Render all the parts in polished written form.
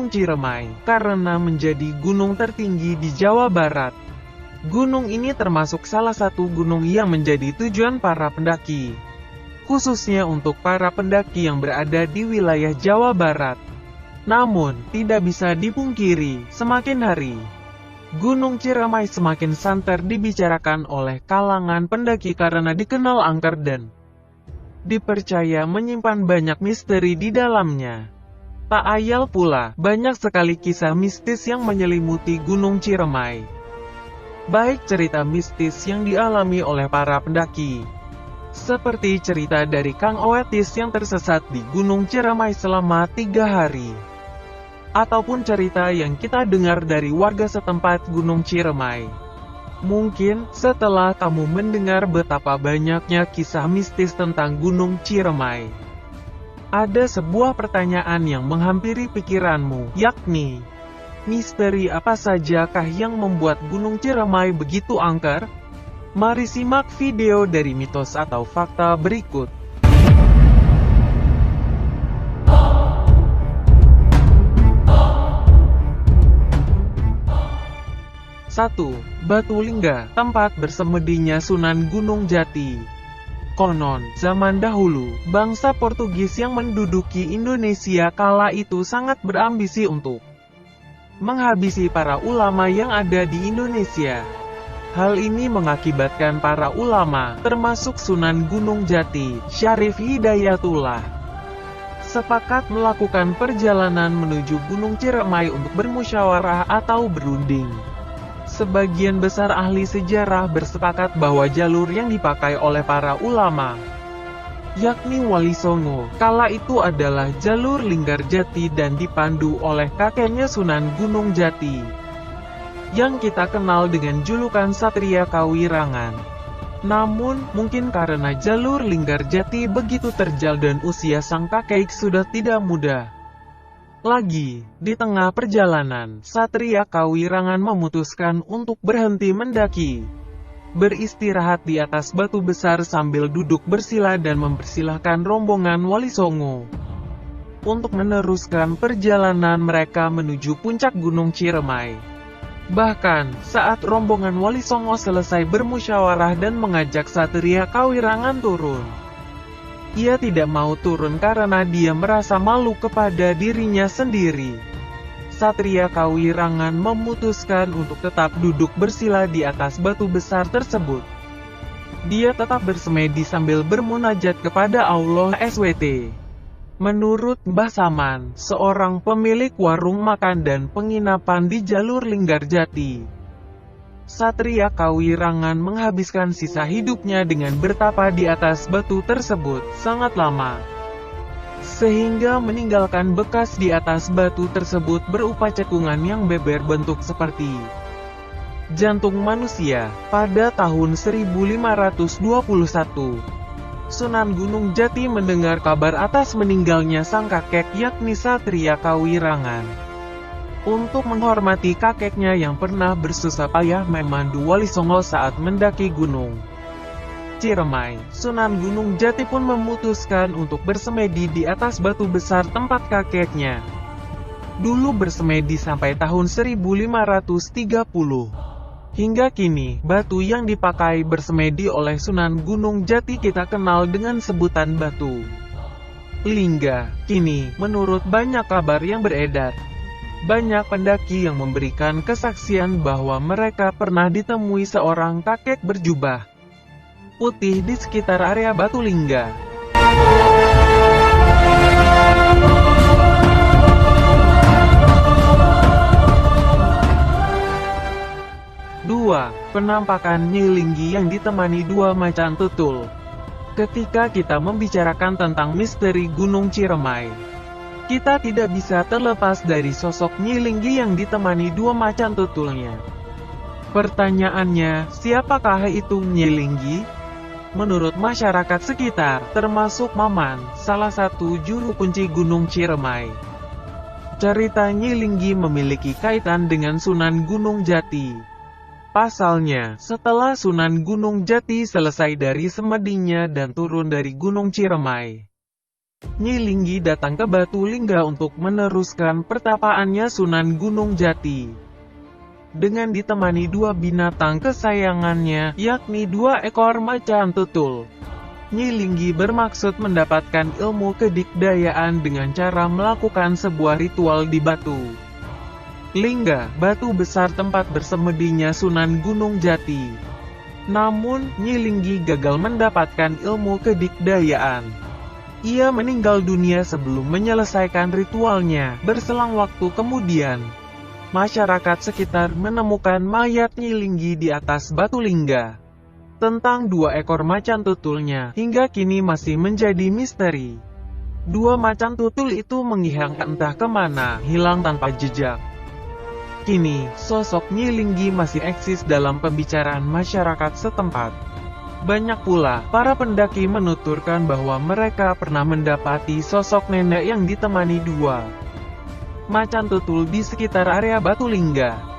Gunung Ciremai karena menjadi gunung tertinggi di Jawa Barat. Gunung ini termasuk salah satu gunung yang menjadi tujuan para pendaki, khususnya untuk para pendaki yang berada di wilayah Jawa Barat. Namun, tidak bisa dipungkiri, semakin hari, Gunung Ciremai semakin santer dibicarakan oleh kalangan pendaki karena dikenal angker dan dipercaya menyimpan banyak misteri di dalamnya. Tak ayal pula, banyak sekali kisah mistis yang menyelimuti Gunung Ciremai. Baik cerita mistis yang dialami oleh para pendaki, seperti cerita dari Kang Oetis yang tersesat di Gunung Ciremai selama 3 hari. Ataupun cerita yang kita dengar dari warga setempat Gunung Ciremai. Mungkin setelah kamu mendengar betapa banyaknya kisah mistis tentang Gunung Ciremai, ada sebuah pertanyaan yang menghampiri pikiranmu, yakni, misteri apa sajakah yang membuat Gunung Ciremai begitu angker? Mari simak video dari mitos atau fakta berikut. 1. Batu Lingga, tempat bersemedinya Sunan Gunung Jati. Konon, zaman dahulu, bangsa Portugis yang menduduki Indonesia kala itu sangat berambisi untuk menghabisi para ulama yang ada di Indonesia. Hal ini mengakibatkan para ulama, termasuk Sunan Gunung Jati, Syarif Hidayatullah, sepakat melakukan perjalanan menuju Gunung Ciremai untuk bermusyawarah atau berunding. Sebagian besar ahli sejarah bersepakat bahwa jalur yang dipakai oleh para ulama, yakni Wali Songo, kala itu adalah jalur Linggarjati dan dipandu oleh kakeknya Sunan Gunung Jati, yang kita kenal dengan julukan Satria Kawirangan. Namun, mungkin karena jalur Linggarjati begitu terjal dan usia sang kakek sudah tidak muda lagi, di tengah perjalanan, Satria Kawirangan memutuskan untuk berhenti mendaki, beristirahat di atas batu besar sambil duduk bersila dan mempersilahkan rombongan Wali Songo untuk meneruskan perjalanan mereka menuju puncak Gunung Ciremai. Bahkan, saat rombongan Wali Songo selesai bermusyawarah dan mengajak Satria Kawirangan turun, ia tidak mau turun karena dia merasa malu kepada dirinya sendiri. Satria Kawirangan memutuskan untuk tetap duduk bersila di atas batu besar tersebut. Dia tetap bersemedi sambil bermunajat kepada Allah SWT. Menurut Mbah Saman, seorang pemilik warung makan dan penginapan di jalur Linggarjati, Satria Kawirangan menghabiskan sisa hidupnya dengan bertapa di atas batu tersebut sangat lama, sehingga meninggalkan bekas di atas batu tersebut berupa cekungan yang beber bentuk seperti jantung manusia. Pada tahun 1521, Sunan Gunung Jati mendengar kabar atas meninggalnya sang kakek yakni Satria Kawirangan. Untuk menghormati kakeknya yang pernah bersusah payah memandu Wali Songo saat mendaki Gunung Ciremai, Sunan Gunung Jati pun memutuskan untuk bersemedi di atas batu besar tempat kakeknya dulu bersemedi sampai tahun 1530. Hingga kini, batu yang dipakai bersemedi oleh Sunan Gunung Jati kita kenal dengan sebutan Batu Lingga. Kini, menurut banyak kabar yang beredar, banyak pendaki yang memberikan kesaksian bahwa mereka pernah ditemui seorang kakek berjubah putih di sekitar area Batu Lingga. Penampakan Nyi Linggi yang ditemani 2 macan tutul. Ketika kita membicarakan tentang misteri Gunung Ciremai, kita tidak bisa terlepas dari sosok Nyi Linggi yang ditemani 2 macan tutulnya. Pertanyaannya, siapakah itu Nyi Linggi? Menurut masyarakat sekitar, termasuk Maman, salah satu juru kunci Gunung Ciremai, cerita Nyi Linggi memiliki kaitan dengan Sunan Gunung Jati. Pasalnya, setelah Sunan Gunung Jati selesai dari semedinya dan turun dari Gunung Ciremai, Nyi Linggi datang ke Batu Lingga untuk meneruskan pertapaannya Sunan Gunung Jati. Dengan ditemani dua binatang kesayangannya, yakni 2 ekor macan tutul. Nyi Linggi bermaksud mendapatkan ilmu kedikdayaan dengan cara melakukan sebuah ritual di Batu Lingga, batu besar tempat bersemedinya Sunan Gunung Jati. Namun, Nyi Linggi gagal mendapatkan ilmu kedikdayaan. Ia meninggal dunia sebelum menyelesaikan ritualnya. Berselang waktu kemudian, masyarakat sekitar menemukan mayat Nyi Linggi di atas Batu Lingga. Tentang 2 ekor macan tutulnya, hingga kini masih menjadi misteri. 2 macan tutul itu menghilang entah kemana, hilang tanpa jejak. Kini, sosok Nyi Linggi masih eksis dalam pembicaraan masyarakat setempat. Banyak pula para pendaki menuturkan bahwa mereka pernah mendapati sosok nenek yang ditemani 2 macan tutul di sekitar area Batu Lingga.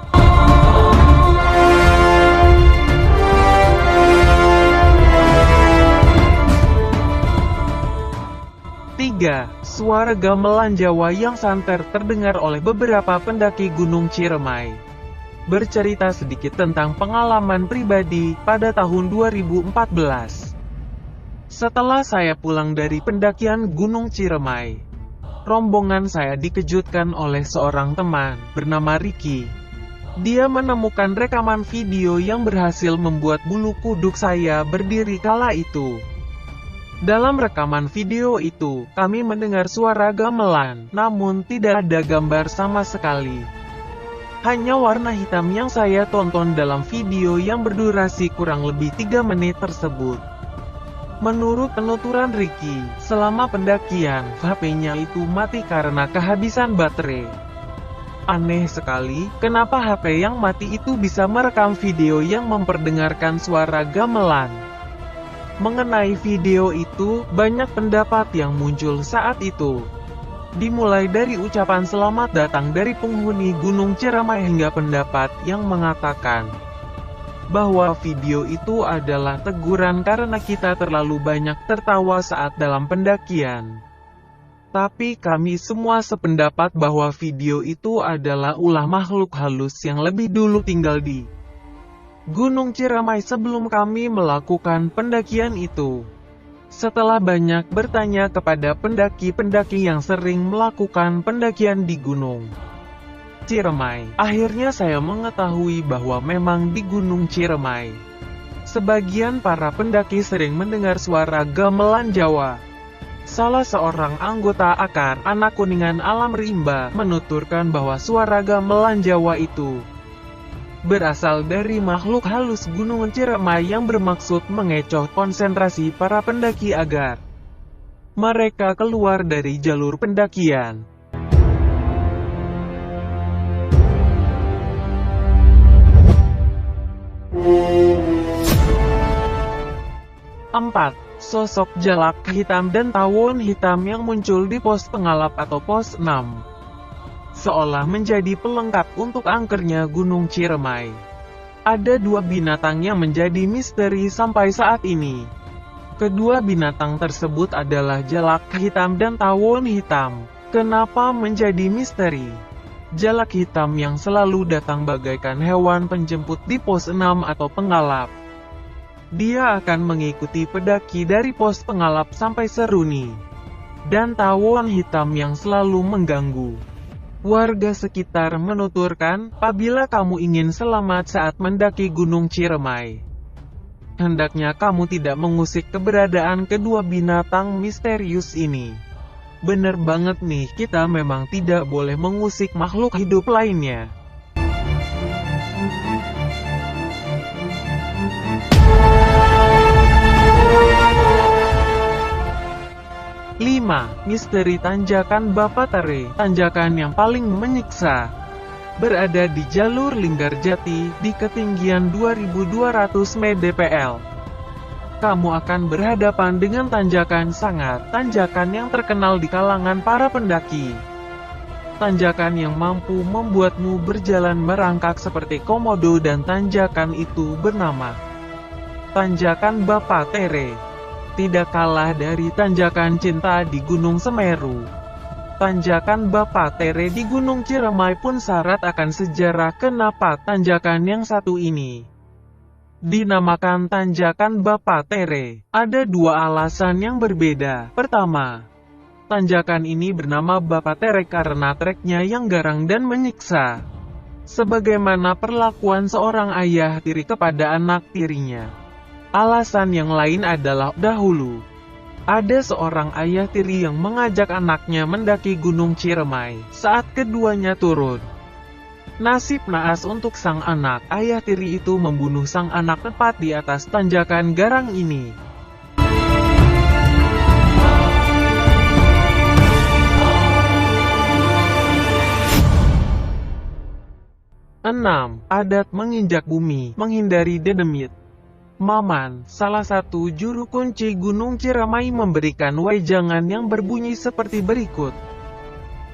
3. Suara gamelan Jawa yang santer terdengar oleh beberapa pendaki Gunung Ciremai. Bercerita sedikit tentang pengalaman pribadi, pada tahun 2014. Setelah saya pulang dari pendakian Gunung Ciremai, rombongan saya dikejutkan oleh seorang teman, bernama Ricky. Dia menemukan rekaman video yang berhasil membuat bulu kuduk saya berdiri kala itu. Dalam rekaman video itu, kami mendengar suara gamelan, namun tidak ada gambar sama sekali. Hanya warna hitam yang saya tonton dalam video yang berdurasi kurang lebih 3 menit tersebut. Menurut penuturan Ricky, selama pendakian, HP-nya itu mati karena kehabisan baterai. Aneh sekali, kenapa HP yang mati itu bisa merekam video yang memperdengarkan suara gamelan. Mengenai video itu, banyak pendapat yang muncul saat itu. Dimulai dari ucapan selamat datang dari penghuni Gunung Ciremai hingga pendapat yang mengatakan bahwa video itu adalah teguran karena kita terlalu banyak tertawa saat dalam pendakian. Tapi kami semua sependapat bahwa video itu adalah ulah makhluk halus yang lebih dulu tinggal di Gunung Ciremai sebelum kami melakukan pendakian itu. Setelah banyak bertanya kepada pendaki-pendaki yang sering melakukan pendakian di Gunung Ciremai, akhirnya saya mengetahui bahwa memang di Gunung Ciremai, sebagian para pendaki sering mendengar suara gamelan Jawa. Salah seorang anggota Akar, Anak Kuningan Alam Rimba, menuturkan bahwa suara gamelan Jawa itu berasal dari makhluk halus Gunung Ciremai yang bermaksud mengecoh konsentrasi para pendaki agar mereka keluar dari jalur pendakian. Empat. Sosok jalak hitam dan tawon hitam yang muncul di pos pengalap atau pos 6. Seolah menjadi pelengkap untuk angkernya Gunung Ciremai. Ada 2 binatang yang menjadi misteri sampai saat ini. Kedua binatang tersebut adalah jalak hitam dan tawon hitam. Kenapa menjadi misteri? Jalak hitam yang selalu datang bagaikan hewan penjemput di pos 6 atau pengalap. Dia akan mengikuti pendaki dari pos pengalap sampai Seruni. Dan tawon hitam yang selalu mengganggu warga sekitar menuturkan, apabila kamu ingin selamat saat mendaki Gunung Ciremai, hendaknya kamu tidak mengusik keberadaan kedua binatang misterius ini. Bener banget nih, kita memang tidak boleh mengusik makhluk hidup lainnya. Misteri Tanjakan Bapatare, tanjakan yang paling menyiksa. Berada di jalur Linggarjati, di ketinggian 2200 mdpl. Kamu akan berhadapan dengan tanjakan yang terkenal di kalangan para pendaki. Tanjakan yang mampu membuatmu berjalan merangkak seperti komodo dan tanjakan itu bernama Tanjakan Bapatare. tidak kalah dari tanjakan cinta di Gunung Semeru. Tanjakan Bapatere di Gunung Ciremai pun syarat akan sejarah kenapa tanjakan yang satu ini dinamakan Tanjakan Bapatere. Ada dua alasan yang berbeda. Pertama, tanjakan ini bernama Bapatere karena treknya yang garang dan menyiksa, sebagaimana perlakuan seorang ayah tiri kepada anak tirinya. Alasan yang lain adalah, dahulu ada seorang ayah tiri yang mengajak anaknya mendaki Gunung Ciremai. Saat keduanya turun, nasib naas untuk sang anak. Ayah tiri itu membunuh sang anak tepat di atas tanjakan garang ini. Enam, adat menginjak bumi, menghindari dedemit. Maman, salah satu juru kunci Gunung Ciremai, memberikan wejangan yang berbunyi seperti berikut.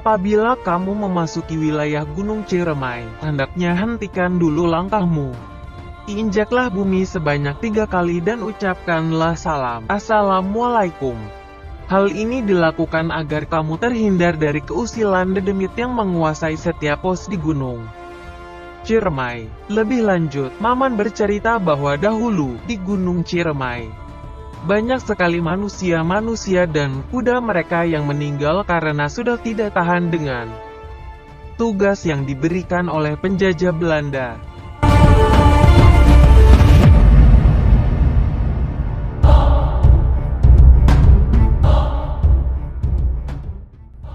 Apabila kamu memasuki wilayah Gunung Ciremai, hendaknya hentikan dulu langkahmu. Injaklah bumi sebanyak 3 kali dan ucapkanlah salam, Assalamualaikum. Hal ini dilakukan agar kamu terhindar dari keusilan dedemit yang menguasai setiap pos di Gunung Ciremai. Lebih lanjut, Maman bercerita bahwa dahulu, di Gunung Ciremai, banyak sekali manusia dan kuda mereka yang meninggal karena sudah tidak tahan dengan tugas yang diberikan oleh penjajah Belanda.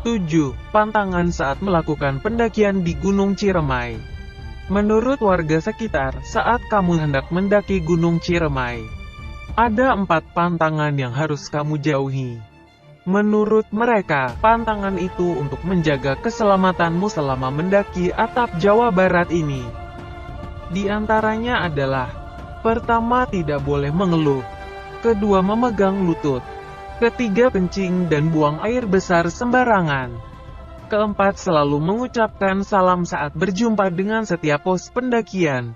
Tujuh, pantangan saat melakukan pendakian di Gunung Ciremai. Menurut warga sekitar, saat kamu hendak mendaki Gunung Ciremai, ada 4 pantangan yang harus kamu jauhi. Menurut mereka, pantangan itu untuk menjaga keselamatanmu selama mendaki atap Jawa Barat ini. Di antaranya adalah: pertama, tidak boleh mengeluh. Kedua, memegang lutut. Ketiga, kencing dan buang air besar sembarangan. Keempat, selalu mengucapkan salam saat berjumpa dengan setiap pos pendakian.